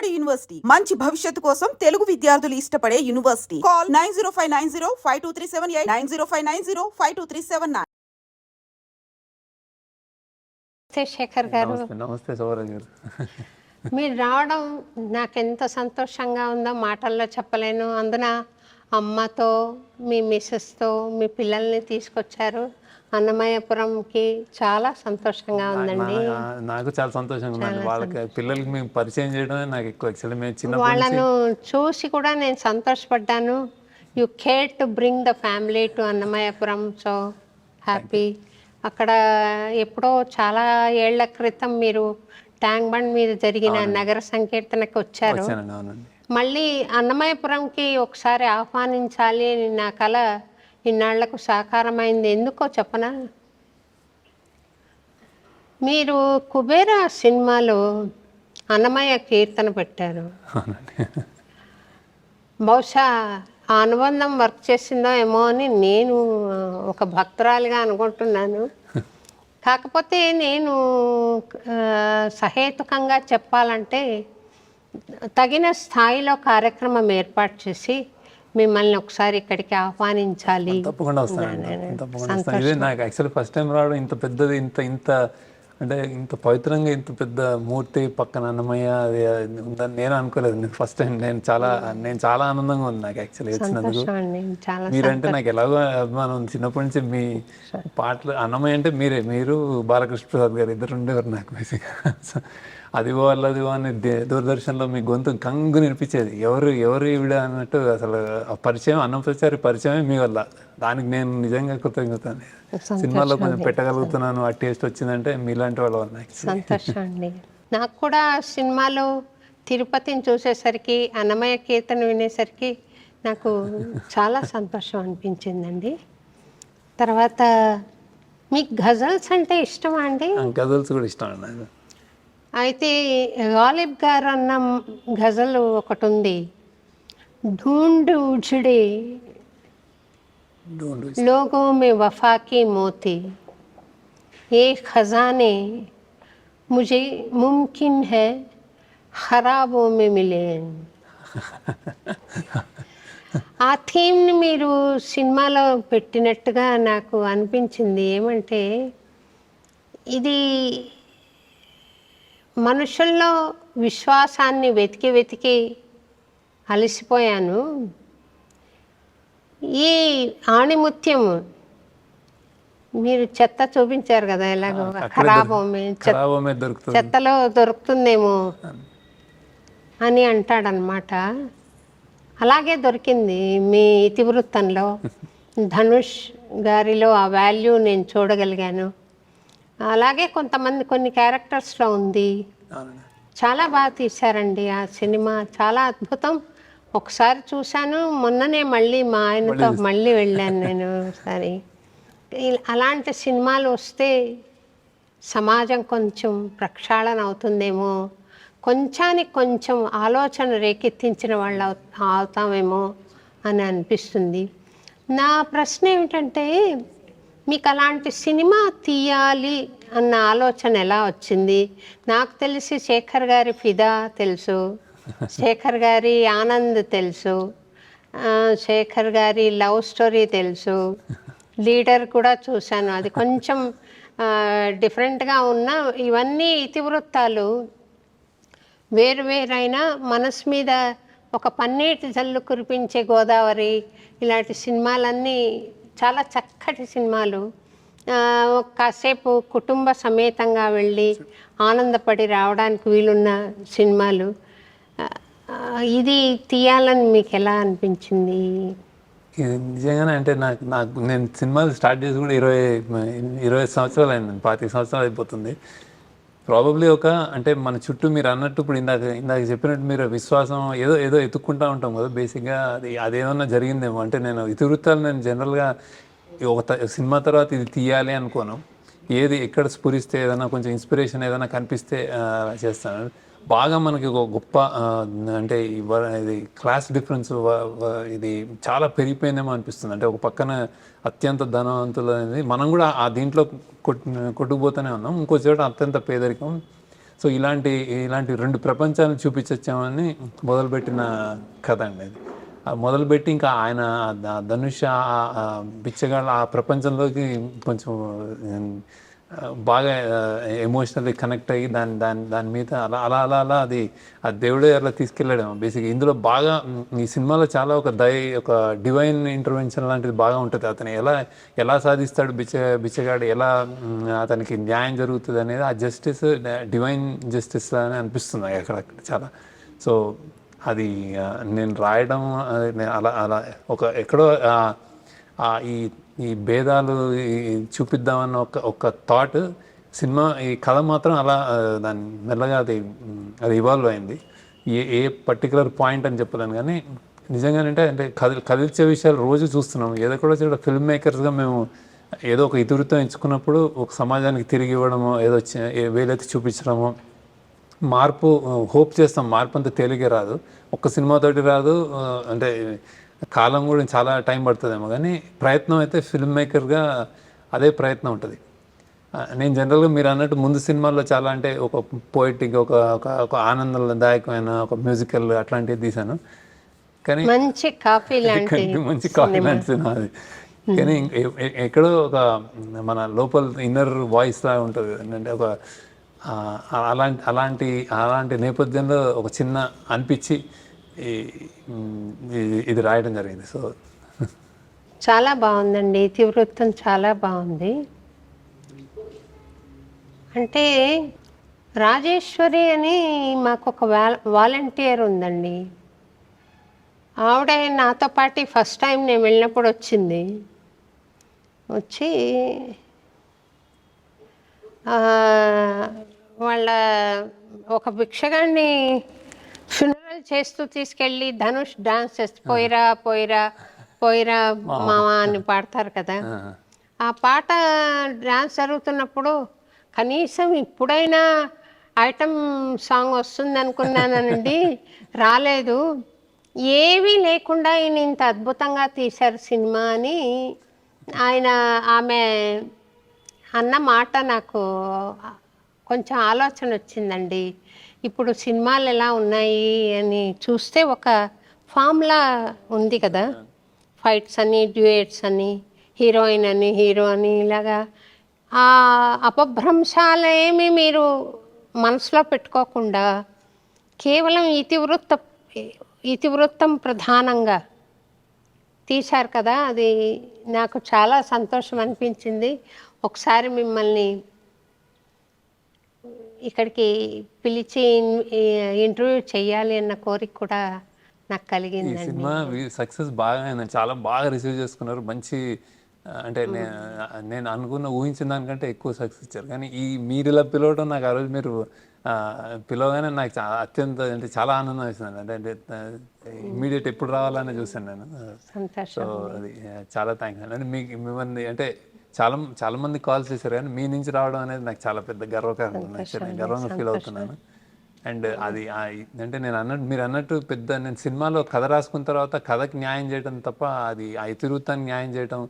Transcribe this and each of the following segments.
బాలబడి యూనివర్సిటీ మంచి భవిష్యత్తు కోసం తెలుగు విద్యార్థులు ఇష్టపడే యూనివర్సిటీ. కాల్ 9059052378 9059052379. శేఖర్ గారు, నమస్తే సౌరవ్ గారు. మీరు రావడం నాకెంత సంతోషంగా ఉందో మాటల్లో చెప్పలేను. అందున అమ్మతో, మీ మిస్సెస్తో, మీ పిల్లల్ని తీసుకొచ్చారు అన్నమయ్యపురంకి. చాలా సంతోషంగా ఉందండి. నాకు చాలా సంతోషంగా ఉందండి. వాళ్ళకి పిల్లలకి మేము పరిచయం చేయడమే నాకు ఎక్కువ. యాక్చువల్లీ మేము చిన్న వాళ్ళను చూసి కూడా నేను సంతోషపడ్డాను. You care to bring the family to Annamayyapuram. So happy. అక్కడ ఎప్పుడో చాలా ఏళ్ల క్రితం మీరు ట్యాంక్ బండ్ మీద జరిగిన నగర సంకీర్తనకి వచ్చారు. మళ్ళీ అన్నమయ్యపురంకి ఒకసారి ఆహ్వానించాలి అని నా కల ఇన్నాళ్లకు సాకారమైంది. ఎందుకో చెప్పనా, మీరు కుబేరా సినిమాలో అన్నమయ్య కీర్తన పెట్టారు. బహుశా ఆ అనుబంధం వర్క్ చేసిందో ఏమో అని నేను ఒక భక్తురాలిగా అనుకుంటున్నాను. కాకపోతే నేను సహేతుకంగా చెప్పాలంటే తగిన స్థాయిలో కార్యక్రమం ఏర్పాటు చేసి మిమ్మల్ని ఒకసారి ఇక్కడికి ఆహ్వానించాలి. తప్పకుండా వస్తాను. ఇదే నాకు యాక్చువల్లీ ఫస్ట్ టైం రావడం. ఇంత పెద్దది, ఇంత అంటే ఇంత పవిత్రంగా ఇంత పెద్ద మూర్తి పక్కన అన్నమయ్య అది ఉందని నేను అనుకోలేదు. నేను ఫస్ట్ టైం నేను చాలా ఆనందంగా ఉంది నాకు యాక్చువల్లీ వచ్చినందుకు. మీరంటే నాకు ఎలాగో అభిమానం చిన్నప్పటి నుంచి. మీ పాటలు అన్నమయ్య అంటే మీరు బాలకృష్ణ ప్రసాద్ గారు ఇద్దరు ఉండేవారు నాకు బేసిక్గా. అదిగో అల్లదిగో అని దూరదర్శన్లో మీ గొంతు కంగు వినిపించేది. ఎవరు ఈవిడ అన్నట్టు. అసలు ఆ పరిచయం, అన్నప్రచారి పరిచయమే మీ వల్ల. దానికి నేను నిజంగా కృతజ్ఞత. సినిమాలో కొంచెం పెట్టగలుగుతున్నాను, ఆ టేస్ట్ వచ్చిందంటే మీలాంటి వాళ్ళ వల్ల. సంతోషం అండి. నాకు కూడా సినిమాలో తిరుపతిని చూసేసరికి, అన్నమయ్య కీర్తన వినేసరికి నాకు చాలా సంతోషం అనిపించిందండి. తర్వాత మీకు గజల్స్ అంటే ఇష్టమా అండి? గజల్స్ కూడా ఇష్టం అండి. అయితే గాలిబ్ గారు అన్న గజల్ ఒకటి ఉంది, ఢూండ్ ఉజడే లోగోं में वफा की मोती, ये खजाने मुझे मुमकिन है खराबों में मिले. ఆ థీమ్ని మీరు సినిమాలో పెట్టినట్టుగా నాకు అనిపించింది. ఏమంటే ఇది మనుషుల్లో విశ్వాసాన్ని వెతికి అలసిపోయాను. ఈ ఆణిముత్యం మీరు చెత్త చూపించారు కదా, ఎలాగో ఖరాబోమే చెత్తలో దొరుకుతుందేమో అని అంటాడనమాట. అలాగే దొరికింది మీ ఇతివృత్తంలో. ధనుష్ గారిలో ఆ వాల్యూ నేను చూడగలిగాను. అలాగే కొన్ని క్యారెక్టర్స్లో ఉంది. చాలా బాగా తీశారండి ఆ సినిమా. చాలా అద్భుతం. ఒకసారి చూశాను, మొన్ననే మళ్ళీ మా ఆయనతో మళ్ళీ వెళ్ళాను నేను ఒకసారి. అలాంటి సినిమాలు వస్తే సమాజం కొంచెం ప్రక్షాళన అవుతుందేమో, కొంచెం ఆలోచన రేకెత్తించిన వాళ్ళు అవుతామేమో అని అనిపిస్తుంది. నా ప్రశ్న ఏమిటంటే, మీకు అలాంటి సినిమా తీయాలి అన్న ఆలోచన ఎలా వచ్చింది? నాకు తెలిసి శేఖర్ గారి ఫిదా తెలుసు, శేఖర్ గారి ఆనంద్ తెలుసు, శేఖర్ గారి లవ్ స్టోరీ తెలుసు, లీడర్ కూడా చూశాను. అది కొంచెం డిఫరెంట్గా ఉన్న ఇవన్నీ ఇతివృత్తాలు వేరైనా మనసు మీద ఒక పన్నీటి జల్లు కురిపించే గోదావరి, ఇలాంటి సినిమాలన్నీ చాలా చక్కటి సినిమాలు. కాసేపు కుటుంబ సమేతంగా వెళ్ళి ఆనందపడి రావడానికి వీలున్న సినిమాలు. ఇది తీయాలని మీకు ఎలా అనిపించింది? నిజంగానే అంటే నేను సినిమాలు స్టార్ట్ చేసి కూడా 20 సంవత్సరాలు అయింది. 25 సంవత్సరాలు అయిపోతుంది ప్రాబబ్లీ. అంటే మన చుట్టూ మీరు అన్నట్టు ఇప్పుడు ఇందాక చెప్పినట్టు మీరు విశ్వాసం ఏదో ఎత్తుక్కుంటూ ఉంటాం కదా బేసిక్గా. అదేమన్నా జరిగిందేమో. అంటే నేను ఇతివృత్తాలు నేను జనరల్గా ఒక సినిమా తర్వాత ఇది తీయాలి అనుకోను. ఏది ఎక్కడ స్ఫురిస్తే, ఏదైనా కొంచెం ఇన్స్పిరేషన్ ఏదైనా కనిపిస్తే చేస్తాను. బాగా మనకి ఒక గొప్ప అంటే ఇది క్లాస్ డిఫరెన్స్ ఇది చాలా పెరిగిపోయిందేమో అనిపిస్తుంది. అంటే ఒక పక్కన అత్యంత ధనవంతులు అనేది మనం కూడా ఆ దీంట్లో కొట్టుకుపోతూనే ఉన్నాం, ఇంకో చోట అత్యంత పేదరికం. సో ఇలాంటి ఇలాంటి 2 ప్రపంచాలను చూపించొచ్చామని మొదలుపెట్టిన కథ అండి అది. మొదలుపెట్టి ఇంకా ఆయన ధనుష్ బిచ్చగాళ్ళ ఆ ప్రపంచంలోకి కొంచెం బాగా ఎమోషనల్లీ కనెక్ట్ అయ్యి దాని మీద అలా అలా అలా అలా అది ఆ దేవుడే అలా తీసుకెళ్ళాడేమో బేసిక్గా. ఇందులో బాగా ఈ సినిమాలో చాలా ఒక ఒక డివైన్ ఇంటర్వెన్షన్ లాంటిది బాగా ఉంటుంది. అతను ఎలా సాధిస్తాడు బిచ్చగాడు, ఎలా అతనికి న్యాయం జరుగుతుంది అనేది ఆ జస్టిస్ డివైన్ జస్టిస్ అని అనిపిస్తుంది అక్కడక్కడ చాలా. సో అది నేను రాయడం అలా అలా ఒక ఎక్కడో ఈ భేదాలు చూపిద్దామన్న ఒక థాట్ సినిమా, ఈ కథ మాత్రం అలా దాన్ని మెల్లగా అది ఇవాల్వ్ అయింది. ఏ పర్టికులర్ పాయింట్ అని చెప్పలేను కానీ నిజంగానంటే అంటే కదిల్చే విషయాలు రోజు చూస్తున్నాం. ఏదో కూడా ఫిల్మ్ మేకర్స్గా మేము ఏదో ఒక ఇతివృత్తం ఎంచుకున్నప్పుడు ఒక సమాజానికి తిరిగి ఇవ్వడమో, ఏదో వేలెత్తి చూపించడమో, మార్పు హోప్ చేస్తాం. మార్పు అంత తేలిగే రాదు, ఒక్క సినిమాతోటి రాదు. అంటే కాలం కూడా చాలా టైం పడుతుందేమో కానీ ప్రయత్నం అయితే ఫిల్మ్ మేకర్గా అదే ప్రయత్నం ఉంటుంది. నేను జనరల్గా మీరు అన్నట్టు ముందు సినిమాల్లో చాలా అంటే ఒక పోయిటిక్ ఒక ఆనందదాయకమైన ఒక మ్యూజికల్ అట్లాంటివి తీశాను. కానీ మంచి కాఫీ లాంటి సినిమా అది. కానీ ఎక్కడో ఒక మన లోపల ఇన్నర్ వాయిస్ లా ఉంటుంది. అంటే ఒక అలాంటి నేపథ్యంలో ఒక చిన్న అనిపించి ఇది రాయడం జరిగింది. సో చాలా బాగుందండి, ఇతివృత్తం చాలా బాగుంది. అంటే రాజేశ్వరి అని మాకు ఒక వాలంటీర్ ఉందండి. ఆవిడ నాతో పాటు ఫస్ట్ టైం నేను వెళ్ళినప్పుడు వచ్చి వాళ్ళ ఒక భిక్షగాన్ని ఫినరల్ చేస్తూ తీసుకెళ్ళి ధనుష్ డాన్స్ చేస్తూ పోయిరా పోయిరా పోయిరా మామ అని పాడతారు కదా. ఆ పాట డాన్స్ జరుగుతున్నప్పుడు కనీసం ఇప్పుడైనా ఐటమ్ సాంగ్ వస్తుంది అనుకున్నానండి, రాలేదు. ఏవీ లేకుండా ఈయన ఇంత అద్భుతంగా తీశారు సినిమా అని ఆమె అన్న మాట నాకు కొంచెం ఆలోచన వచ్చిందండి. ఇప్పుడు సినిమాలు ఎలా ఉన్నాయి అని చూస్తే ఒక ఫామ్లా ఉంది కదా, ఫైట్స్ అని, డ్యూయట్స్ అని, హీరోయిన్ అని, హీరో అని, ఇలాగా ఆ అపభ్రంశాలేమి మీరు మనసులో పెట్టుకోకుండా కేవలం ఇతివృత్తం ప్రధానంగా తీశారు కదా. అది నాకు చాలా సంతోషం అనిపించింది. ఒకసారి మిమ్మల్ని ఇక్కడికి పిలిచి ఇంటర్వ్యూ చేయాలి అన్న కోరిక కూడా నాకు కలిగిందండి. సినిమా సక్సెస్ బాగా అయింది, చాలా బాగా రిసీవ్ చేసుకున్నారు. మంచి అంటే నేను ఊహించిన దానికంటే ఎక్కువ సక్సెస్ ఇచ్చారు. కానీ మీరు ఇలా పిలవడం నాకు ఆ రోజు మీరు పిలవగానే నాకు అత్యంత అంటే చాలా ఆనందం వేసింది. అంటే ఇమ్మీడియట్ ఎప్పుడు రావాలని చూసాను నేను. సో అది చాలా థ్యాంక్స్ అండి. మిమ్మల్ని అంటే చాలా మంది కాల్స్ చేశారు కానీ మీ నుంచి రావడం అనేది నాకు చాలా పెద్ద గర్వంగా ఫీల్ అవుతున్నాను. అండ్ అది అంటే మీరు అన్నట్టు నేను సినిమాలో కథ రాసుకున్న తర్వాత కథకి న్యాయం చేయడం తప్ప అది ఆ ఇతివృత్తానికి న్యాయం చేయడం,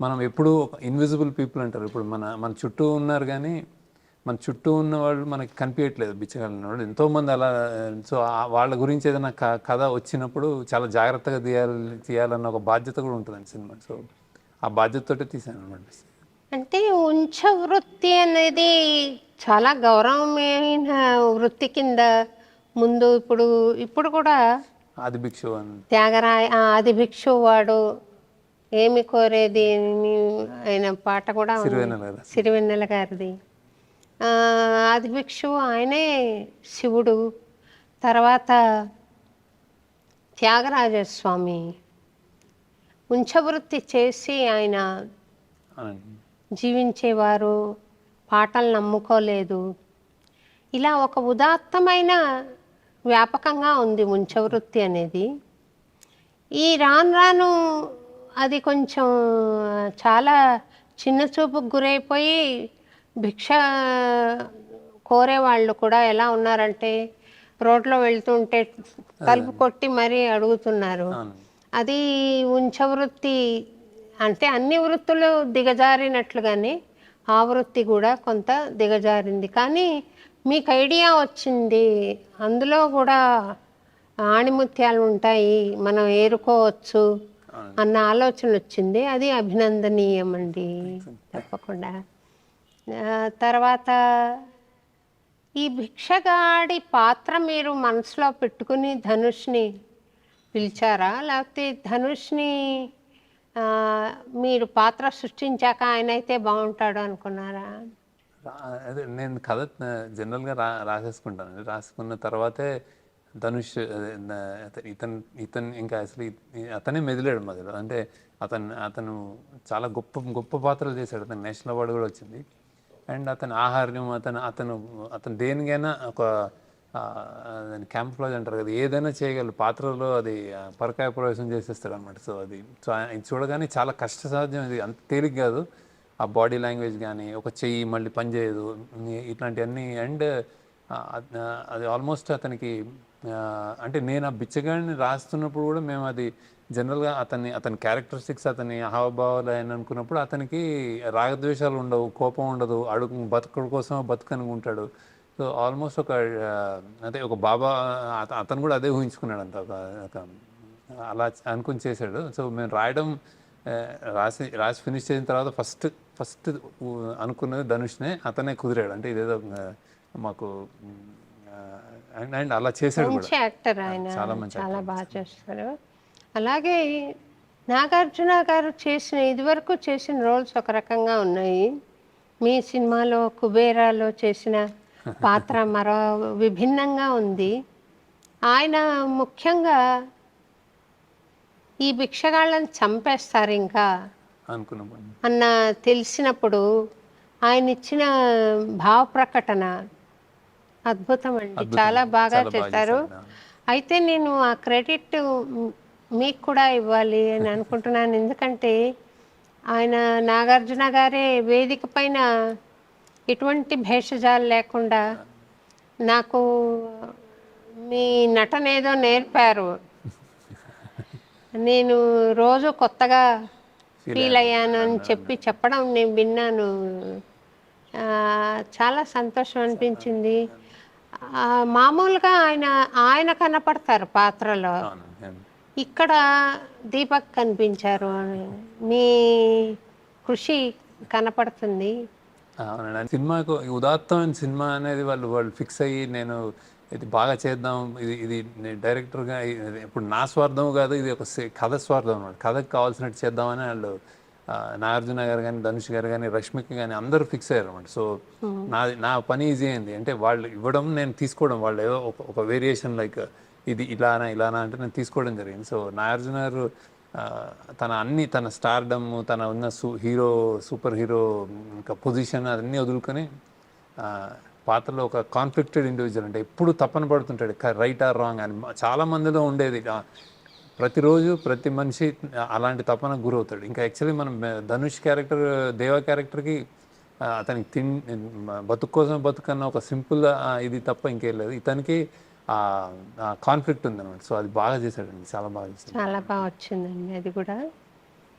మనం ఎప్పుడూ ఇన్విజిబుల్ పీపుల్ అంటారు. ఇప్పుడు మన చుట్టూ ఉన్నారు కానీ మన చుట్టూ ఉన్న వాళ్ళు మనకి కనిపించట్లేదు, బిచ్చగాళ్ళ వాళ్ళు ఎంతోమంది అలా. సో వాళ్ళ గురించి ఏదైనా కథ వచ్చినప్పుడు చాలా జాగ్రత్తగా తీయాలన్న ఒక బాధ్యత కూడా ఉంటుందండి సినిమా. సో ఆ బాధ్యతతోటే తీసాను అనమాట. అంటే ఉంచవృత్తి అనేది చాలా గౌరవమైన వృత్తి కింద ముందు ఇప్పుడు కూడా ఆది భిక్షు ఆది భిక్షు వాడు ఏమి కోరేది ఆయన పాట కూడా సిరివెన్నెల గారిది. ఆది భిక్షు ఆయనే శివుడు. తర్వాత త్యాగరాజస్వామి ఉంచవృత్తి చేసి ఆయన జీవించేవారు, పాటలు నమ్ముకోలేదు. ఇలా ఒక ఉదాత్తమైన వ్యాపకంగా ఉంది ఉంచవృత్తి అనేది. ఈ రాను అది కొంచెం చాలా చిన్న చూపుకు గురైపోయి భిక్ష కోరేవాళ్ళు కూడా ఎలా ఉన్నారంటే రోడ్లో వెళ్తుంటే తలుపు కొట్టి మరీ అడుగుతున్నారు. అది ఉంచవృత్తి అంటే అన్ని వృత్తులు దిగజారినట్లుగానే ఆ వృత్తి కూడా కొంత దిగజారింది. కానీ మీకు ఐడియా వచ్చింది, అందులో కూడా ఆణిముత్యాలు ఉంటాయి, మనం ఏరుకోవచ్చు అన్న ఆలోచన వచ్చింది. అది అభినందనీయం అండి, తప్పకుండా. తర్వాత ఈ భిక్షగాడి పాత్ర మీరు మనసులో పెట్టుకుని ధనుష్ని పిలిచారా, లేకపోతే ధనుష్ని మీరు పాత్ర సృష్టించాక ఆయన అయితే బాగుంటాడు అనుకున్నారా? అదే నేను కథ జనరల్గా రాసేసుకుంటాను. రాసుకున్న తర్వాతే ధనుష్ ఇతను ఇంకా అసలు అతనే మెదిలాడు మధ్యలో. అంటే అతను చాలా గొప్ప గొప్ప పాత్రలు చేశాడు. అతను నేషనల్ అవార్డు కూడా వచ్చింది. అండ్ అతని ఆహార్యం, అతను దేనికైనా ఒక క్యాంప్లాజ్ అంటారు కదా, ఏదైనా చేయగలరు పాత్రలో. అది పరకాయ ప్రవేశం చేసేస్తాడు అనమాట. సో అది చూడగానే చాలా కష్టసాధ్యం. ఇది అంత తేలిక కాదు. ఆ బాడీ లాంగ్వేజ్ కానీ, ఒక చెయ్యి మళ్ళీ పనిచేయదు, ఇట్లాంటివన్నీ. అండ్ అది ఆల్మోస్ట్ అతనికి అంటే నేను ఆ బిచ్చగాడిని రాస్తున్నప్పుడు కూడా మేము అది జనరల్గా అతని క్యారెక్టరిస్టిక్స్, అతని హావభావాలు అని అనుకున్నప్పుడు అతనికి రాగద్వేషాలు ఉండవు, కోపం ఉండదు, బతుకుడు కోసం బతుకనుకుంటాడు. సో ఆల్మోస్ట్ అంటే ఒక బాబా, అతను కూడా అదే ఊహించుకున్నాడు అంత అలా అనుకుని చేశాడు. సో మేము రాసి ఫినిష్ చేసిన తర్వాత ఫస్ట్ అనుకున్నది ధనుష్నే, అతనే కుదిరాడు. అంటే ఇదేదో మాకు అండ్ అలా చేశాడు మంచి యాక్టర్ ఆయన, చాలా బాగా చేస్తారు. అలాగే నాగార్జున గారు ఇదివరకు చేసిన రోల్స్ ఒక రకంగా ఉన్నాయి. మీ సినిమాలో కుబేరాలో చేసిన పాత్ర మరో విభిన్నంగా ఉంది. ఆయన ముఖ్యంగా ఈ భిక్షగాళ్ళని చంపేస్తారు ఇంకా అన్న తెలిసినప్పుడు ఆయన ఇచ్చిన భావ ప్రకటన అద్భుతం అండి, చాలా బాగా చేశారు. అయితే నేను ఆ క్రెడిట్ మీకు కూడా ఇవ్వాలి అని అనుకుంటున్నాను. ఎందుకంటే ఆయన నాగార్జున గారే వేదిక పైన ఎటువంటి భేషజాలు లేకుండా నాకు మీ నటన ఏదో నేర్పారు. నేను రోజు కొత్తగా ఫీల్ అయ్యాను అని చెప్పడం నేను విన్నాను. చాలా సంతోషం అనిపించింది. మామూలుగా ఆయన కనపడతారు పాత్రలో, ఇక్కడ దీపక్ కనిపించారు. మీ కృషి కనపడుతుంది. అవునండి, సినిమాకు ఉదాత్తమైన సినిమా అనేది వాళ్ళు ఫిక్స్ అయ్యి, నేను ఇది బాగా చేద్దాం, ఇది డైరెక్టర్గా ఇప్పుడు నా స్వార్థం కాదు, ఇది ఒక కథ స్వార్థం అన్నమాట. కథకు కావాల్సినట్టు చేద్దామని వాళ్ళు నాగార్జున గారు కానీ, ధనుష్ గారు కానీ, రష్మిక కానీ అందరూ ఫిక్స్ అయ్యారు అనమాట. సో నా పని ఈజీ అయింది. అంటే వాళ్ళు ఇవ్వడం, నేను తీసుకోవడం, వాళ్ళు ఏదో ఒక వేరియేషన్ లైక్ ఇది ఇలానా అంటే నేను తీసుకోవడం జరిగింది. సో నాగార్జున గారు తన స్టార్డమ్, తన ఉన్న సూపర్ హీరో ఇంకా పొజిషన్ అన్నీ వదులుకొని పాత్రలో ఒక కాన్ఫ్లిక్టెడ్ ఇండివిజువల్, అంటే ఎప్పుడు తప్పన పడుతుంటాడు, రైట్ ఆర్ రాంగ్ అని. చాలా మందిలో ఉండేది. ప్రతిరోజు ప్రతి మనిషి అలాంటి తపనకు గురవుతాడు. ఇంకా యాక్చువల్లీ మనం ధనుష్ క్యారెక్టర్, దేవ క్యారెక్టర్కి అతనికి బతుకు కోసం బతుకన్న ఒక సింపుల్ ఇది తప్ప ఇంకేం లేదు. ఇతనికి కాన్ఫ్లిక్ట్ ఉంది అనమాట. సో అది బాగా చేశాడండి, చాలా బాగా చేశాడు. చాలా బాగా వచ్చిందండి అది కూడా.